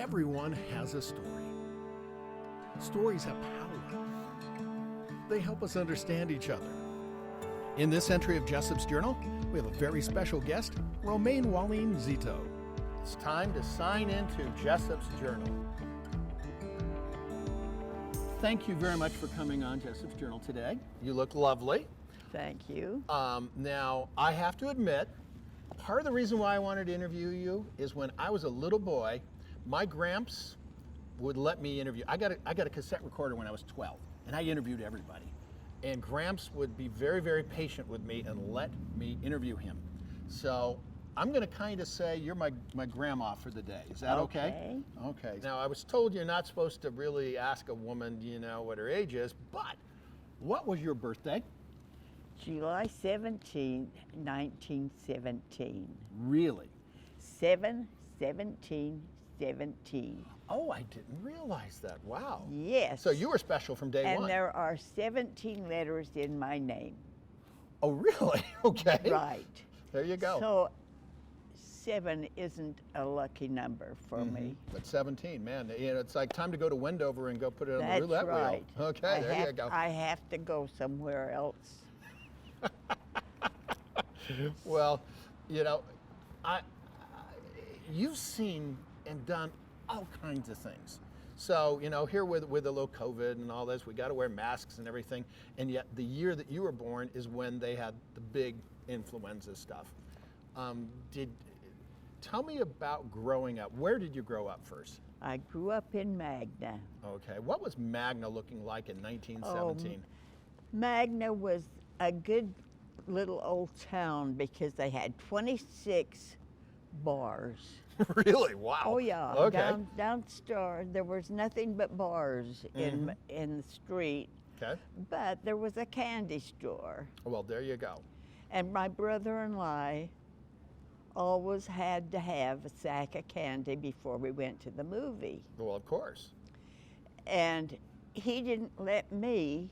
Everyone has a story. Stories have power. They help us understand each other. In this entry of Jessop's journal, we have a very special guest, Romain Wahlin Zito. It's time to sign into Jessop's journal. Thank you very much for coming on Jessop's journal today. You look lovely. Thank you. Now, I have to admit, part of the reason why I wanted to interview you is when I was a little boy, my gramps would let me interview. I got a cassette recorder when I was 12, and I interviewed everybody. And Gramps would be very, very patient with me and let me interview him. So I'm going to kind of say you're my grandma for the day. Is that okay? Okay. Now, I was told you're not supposed to really ask a woman, what her age is, but what was your birthday? July 17, 1917. Really? 7/17/17. Oh, I didn't realize that. Wow. Yes. So you were special from day one. And there are 17 letters in my name. Oh, really? Okay. Right. There you go. So 7 isn't a lucky number for me. But 17, man, it's like time to go to Wendover and go put it on the roulette right. wheel. Okay, there you go. I have to go somewhere else. Well, you've seen and done all kinds of things. So, here with a little COVID and all this, we got to wear masks and everything. And yet the year that you were born is when they had the big influenza stuff. Tell me about growing up. Where did you grow up first? I grew up in Magna. Okay. What was Magna looking like in 1917? Magna was a good little old town because they had 26 bars. Really? Wow. Oh yeah. Okay. Downstairs there was nothing but bars in the street. Okay. But there was a candy store. Well, there you go. And my brother and I always had to have a sack of candy before we went to the movie. Well, of course. And he didn't let me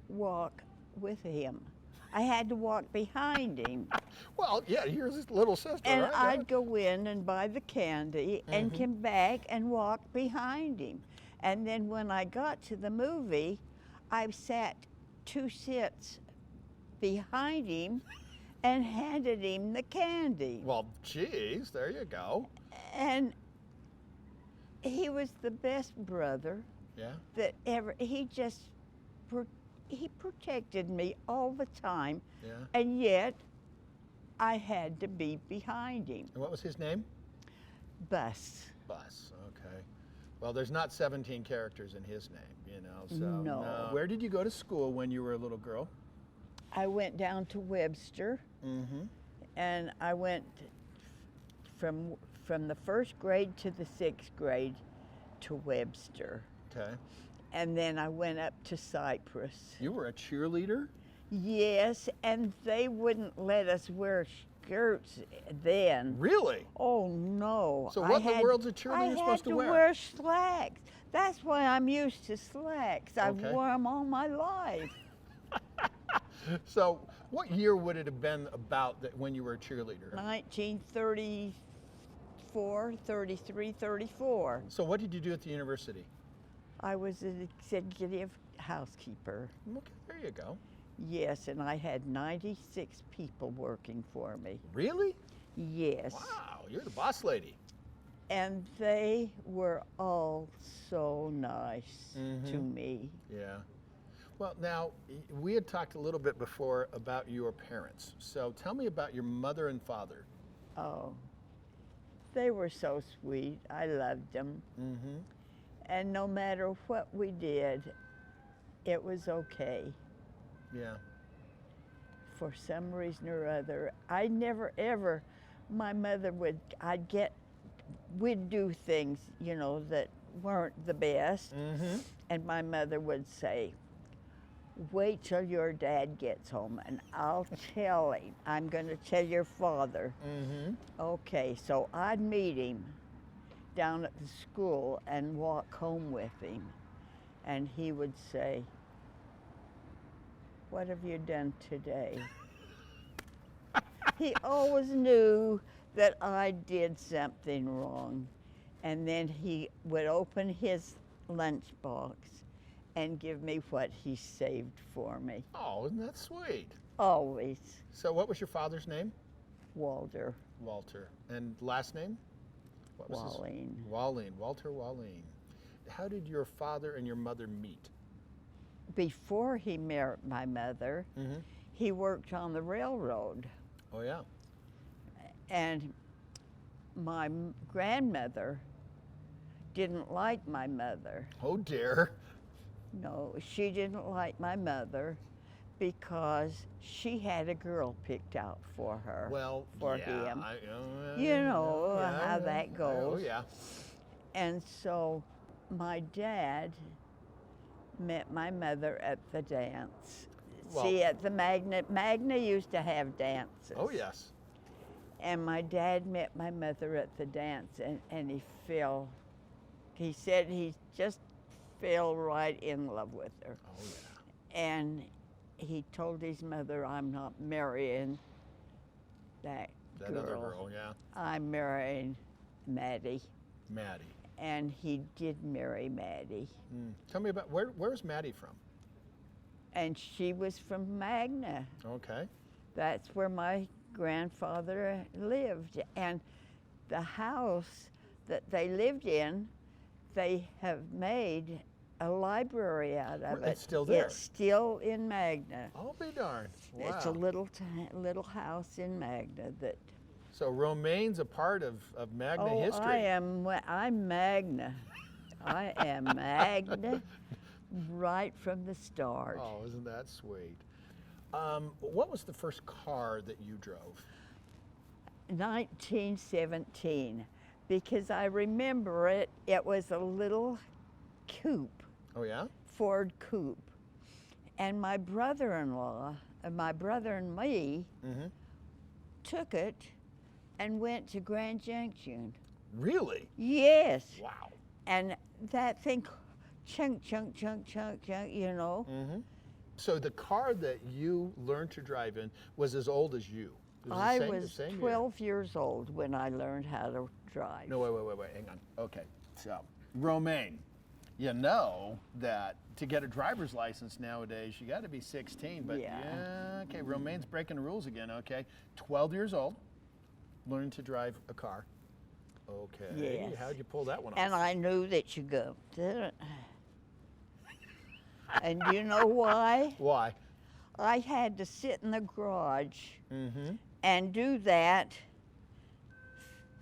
walk with him. I had to walk behind him. Well, yeah, you're his little sister, And right? I'd go in and buy the candy and come back and walk behind him. And then when I got to the movie, I sat 2 sits behind him and handed him the candy. Well, geez, there you go. And he was the best brother Yeah. that ever, he protected me all the time, Yeah. and yet I had to be behind him. And what was his name? Bus. Bus. Okay. Well, there's not 17 characters in his name, so. No. Where did you go to school when you were a little girl? I went down to Webster, and I went from the 1st grade to the 6th grade to Webster. Okay. And then I went up to Cypress. You were a cheerleader? Yes, and they wouldn't let us wear skirts then. Really? Oh no. So what in the world's a cheerleader supposed to wear? I had to wear slacks. That's why I'm used to slacks. I've Okay. worn them all my life. So what year would it have been about that when you were a cheerleader? 1934, 33, 34. So what did you do at the university? I was an executive housekeeper. Okay, there you go. Yes, and I had 96 people working for me. Really? Yes. Wow, you're the boss lady. And they were all so nice to me. Yeah. Well, now, we had talked a little bit before about your parents. So tell me about your mother and father. Oh, they were so sweet. I loved them. And no matter what we did, it was okay. Yeah. For some reason or other, I never ever, my mother we'd do things, that weren't the best. And my mother would say, wait till your dad gets home and I'll tell him. I'm going to tell your father. Okay, so I'd meet him down at the school and walk home with him. And he would say, what have you done today? He always knew that I did something wrong. And then he would open his lunchbox and give me what he saved for me. Oh, isn't that sweet? Always. So what was your father's name? Walter Walter. And last name? What was his- Whalin. Whalin, Walter Whalin. How did your father and your mother meet? Before he married my mother, Mm-hmm. he worked on the railroad. Oh, yeah. And my grandmother didn't like my mother. Oh, dear. No, she didn't like my mother because she had a girl picked out for her. Well, for yeah, him. I, You know yeah, how yeah. that Oh, goes. yeah. And so my dad met my mother at the dance. Well- See, at the Magna used to have dances. Oh, yes. And my dad met my mother at the dance, and he said he just fell right in love with her. Oh, yeah. And he told his mother, I'm not marrying that That other girl, yeah. I'm marrying Maddie. Maddie. And he did marry Maddie. Mm. Tell me about, where's Maddie from? And she was from Magna. Okay. That's where my grandfather lived. And the house that they lived in, they have made a library out of it. It's still there? It's still in Magna. I'll be darned. Wow. It's a little house in Magna that. So Romaine's a part of Magna history. I'm Magna. I am Magna right from the start. Oh, isn't that sweet? What was the first car that you drove? 1917, because I remember it. It was a little coupe, Oh, yeah? Ford coupe, and my brother-in-law, my brother and me, Mm-hmm. took it and went to Grand Junction. Really? Yes, Wow. and that thing, chunk, chunk, chunk, chunk, chunk, you know. Mm-hmm. So the car that you learned to drive in was as old as you? It the I same- the was same year? 12 years old when I learned how to drive. No, wait, hang on. Okay, so Romaine, you know that to get a driver's license nowadays, you got to be 16, but Yeah. okay, Romaine's breaking the rules again, okay? 12 years old, learned to drive a car. Okay, Yes. how'd you pull that one off? And I knew that you go. And you know why? Why? I had to sit in the garage Mm-hmm. and do that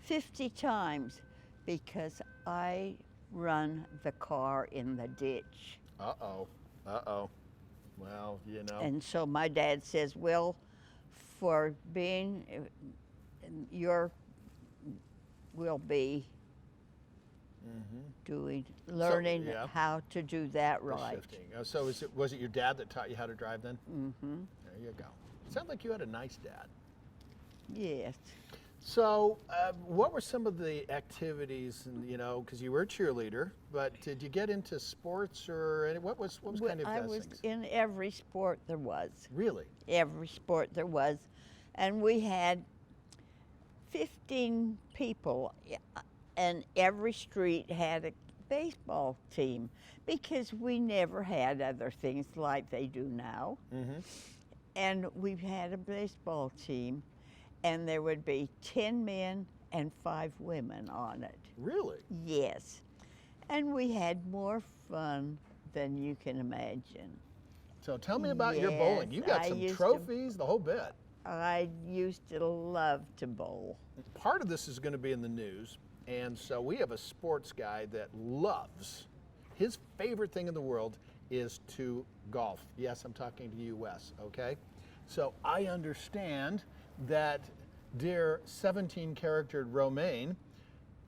50 times because I run the car in the ditch. Uh-oh, well, you know. And so my dad says, well, for being will be learning yeah. how to do that The right. shifting. So was it your dad that taught you how to drive then? Mm-hmm. There you go. Sounds like you had a nice dad. Yes. So, what were some of the activities, and because you were a cheerleader, but did you get into sports or what was kind of I those was things? in every sport there was. Really? Every sport there was. And we had 15 people, and every street had a baseball team because we never had other things like they do now. Mm-hmm. And we had a baseball team, and there would be 10 men and 5 women on it. Really? Yes. And we had more fun than you can imagine. So tell me about your bowling. You Yes, got I some used to- trophies, the whole bit. I used to love to bowl. Part of this is going to be in the news, and so we have a sports guy that loves, his favorite thing in the world is to golf. Yes, I'm talking to you, Wes, okay? So I understand that dear 17-charactered Romaine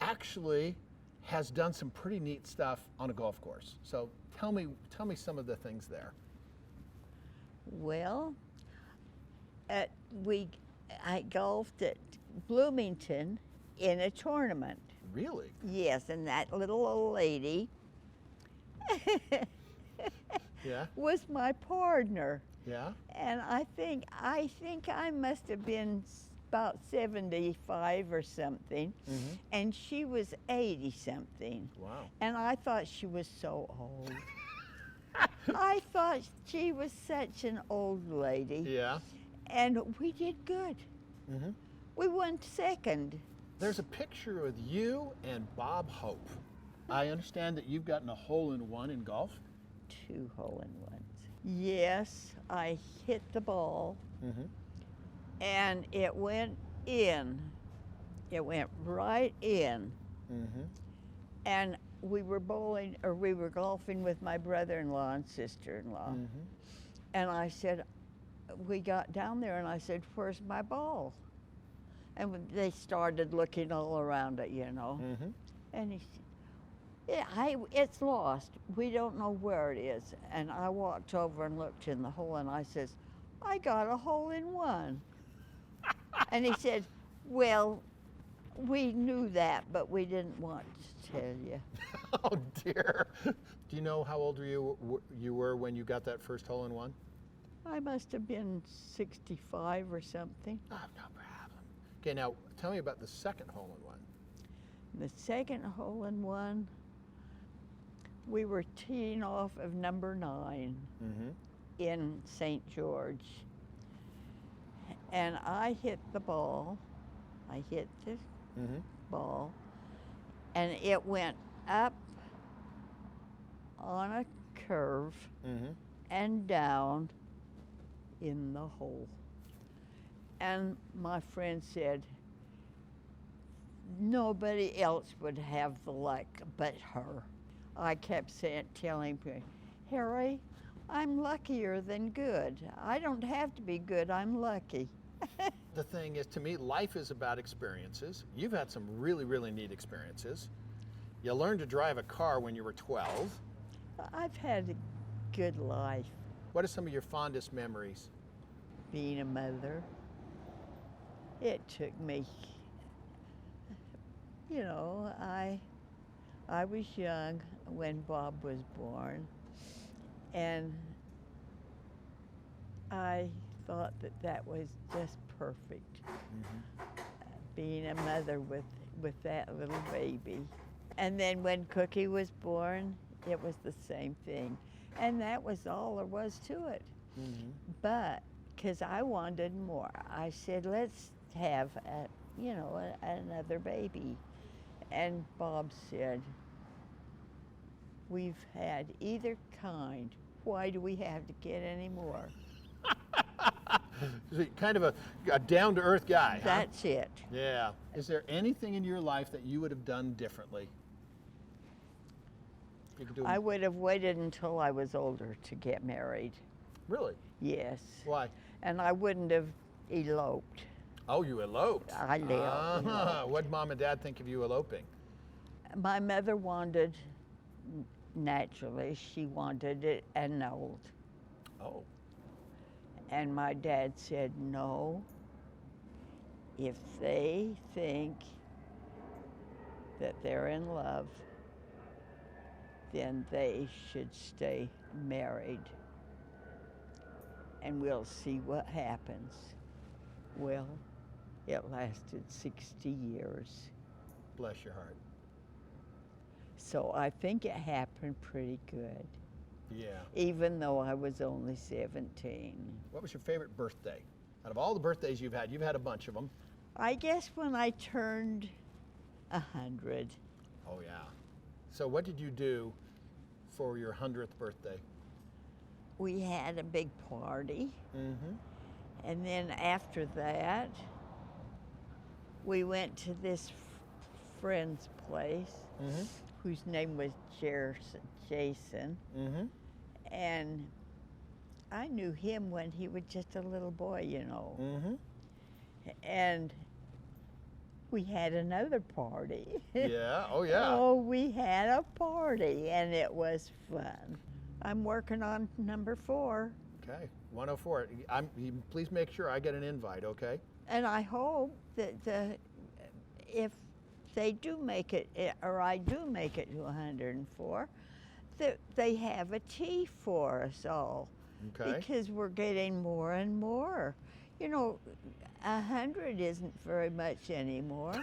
actually has done some pretty neat stuff on a golf course. So tell me some of the things there. Well, I golfed at Bloomington in a tournament. Really? Yes, and that little old lady Yeah? was my partner. Yeah? And I think I must have been about 75 or something, and she was 80 something. Wow. And I thought she was so old. I thought she was such an old lady. Yeah. And we did good. We won second. There's a picture with you and Bob Hope. I understand that you've gotten a hole-in-one in golf. 2 hole-in-ones. Yes, I hit the ball, and it went in. It went right in. And we were golfing with my brother-in-law and sister-in-law. And I said, we got down there and I said, where's my ball? And they started looking all around it, you know. And he said, yeah, it's lost. We don't know where it is. And I walked over and looked in the hole and I says, I got a hole-in-one. And he said, well, we knew that, but we didn't want to tell you. Oh dear. Do you know how old you were when you got that first hole-in-one? I must have been 65 or something. Oh, no problem. Okay, now tell me about the second hole-in-one. The second hole-in-one, we were teeing off of number 9 in St. George. And I hit the ball. I hit the ball, and it went up on a curve and down in the hole. And my friend said, nobody else would have the luck but her. I kept telling him, Harry, I'm luckier than good. I don't have to be good, I'm lucky. The thing is, to me, life is about experiences. You've had some really, really neat experiences. You learned to drive a car when you were 12. I've had a good life. What are some of your fondest memories? Being a mother. It took me, you know, I was young when Bob was born, and I thought that was just perfect. Being a mother with that little baby. And then when Cookie was born, it was the same thing. And that was all there was to it. But, because I wanted more, I said, let's have, another baby. And Bob said, we've had either kind. Why do we have to get any more? Kind of a down-to-earth guy, huh? That's it. Yeah. Is there anything in your life that you would have done differently? You could do I would have waited until I was older to get married. Really? Yes. Why? And I wouldn't have eloped. Oh, you eloped. I eloped. What'd Mom and Dad think of you eloping? My mother wanted, naturally, she wanted it annulled. Oh. And my dad said, no, if they think that they're in love, then they should stay married. And we'll see what happens. Well, it lasted 60 years. Bless your heart. So I think it happened pretty good. Yeah. Even though I was only 17. What was your favorite birthday? Out of all the birthdays you've had a bunch of them. I guess when I turned 100. Oh, yeah. So what did you do for your 100th birthday? We had a big party. And then after that, we went to this friend's place, whose name was Jason. And I knew him when he was just a little boy, you know. And we had another party. Yeah, oh yeah. Oh, we had a party, and it was fun. I'm working on number 4. Okay, 104. Please make sure I get an invite, okay? And I hope that if they do make it, or I do make it to 104, that they have a tea for us all. Okay. Because we're getting more and more. You know, 100 isn't very much anymore.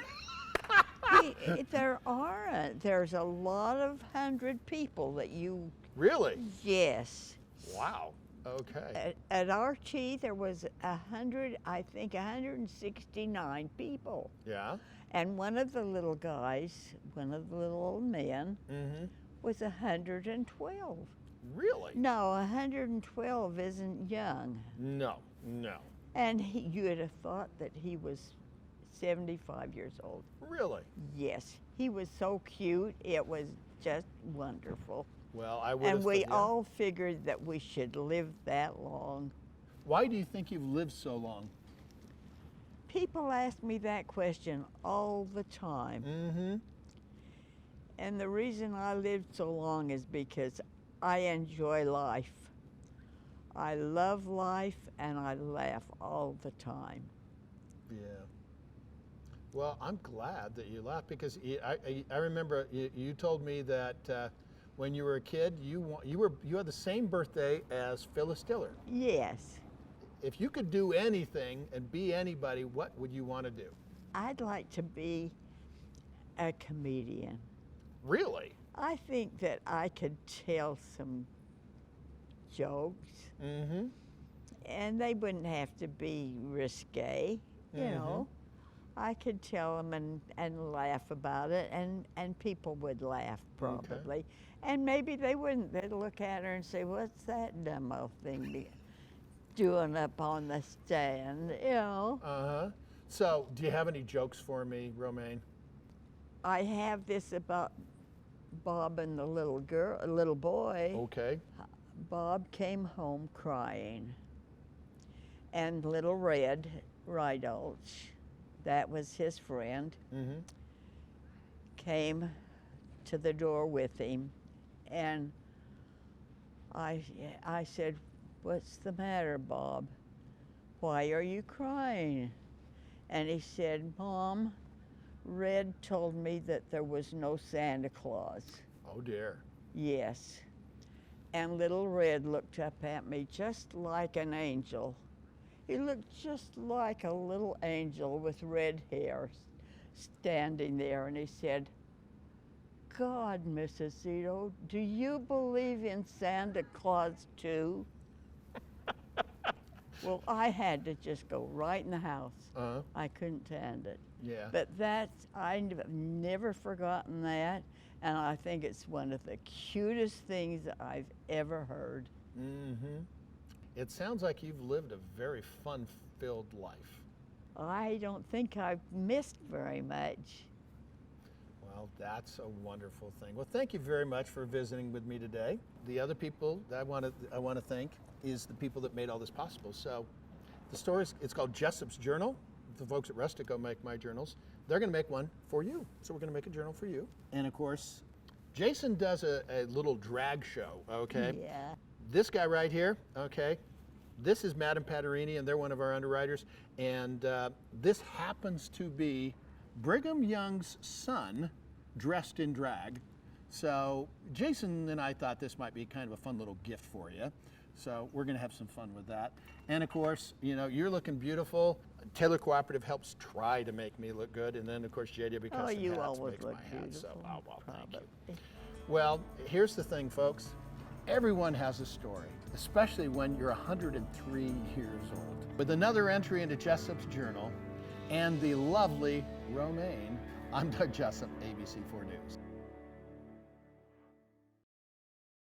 There aren't. There's a lot of 100 people that you. Really? Yes. Wow. Okay. At RT, there was 100, I think 169 people. Yeah. And one of the little guys, one of the little old men, was 112. Really? No, 112 isn't young. No, no. And you'd have thought that he was 75 years old. Really? Yes, he was so cute. It was just wonderful. Well, I would. And we all figured that we should live that long. Why do you think you've lived so long? People ask me that question all the time. Mm-hmm. And the reason I lived so long is because I enjoy life. I love life and I laugh all the time. Yeah. Well, I'm glad that you laughed because I remember you told me that when you were a kid, you had the same birthday as Phyllis Diller. Yes. If you could do anything and be anybody, what would you want to do? I'd like to be a comedian. Really? I think that I could tell some jokes. Mm-hmm. And they wouldn't have to be risque, you know. I could tell them and laugh about it, and people would laugh probably. Okay. And maybe they wouldn't. They'd look at her and say, what's that dumb old thing doing up on the stand, you know? Uh-huh. So, do you have any jokes for me, Romaine? I have this about Bob and the little boy. Okay. Bob came home crying, and Little Red Rydulch, that was his friend, came to the door with him, and I said, what's the matter, Bob? Why are you crying? And he said, Mom, Red told me that there was no Santa Claus. Oh dear. Yes. And Little Red looked up at me just like an angel. He looked just like a little angel with red hair standing there, and he said, God, Mrs. Zito, do you believe in Santa Claus too? Well, I had to just go right in the house. I couldn't stand it. Yeah. But I've never forgotten that, and I think it's one of the cutest things I've ever heard. Mm-hmm. It sounds like you've lived a very fun-filled life. I don't think I've missed very much. Well, that's a wonderful thing. Well, thank you very much for visiting with me today. The other people that I want to thank is the people that made all this possible. So the story it's called Jessop's Journal. The folks at Rustico make my journals. They're going to make one for you. So we're going to make a journal for you. And of course, Jason does a little drag show, okay? Yeah. This guy right here, okay, this is Madame Patarini, and they're one of our underwriters. And this happens to be Brigham Young's son dressed in drag. So Jason and I thought this might be kind of a fun little gift for you. So we're going to have some fun with that. And of course, you know, you're looking beautiful. Taylor Cooperative helps try to make me look good. And then of course, JW Custom you Hats always makes look my hats. So, beautiful. well, thank you. Well, here's the thing, folks. Everyone has a story, especially when you're 103 years old. With another entry into Jessop's Journal and the lovely Romaine, I'm Doug Jessop, ABC4 News.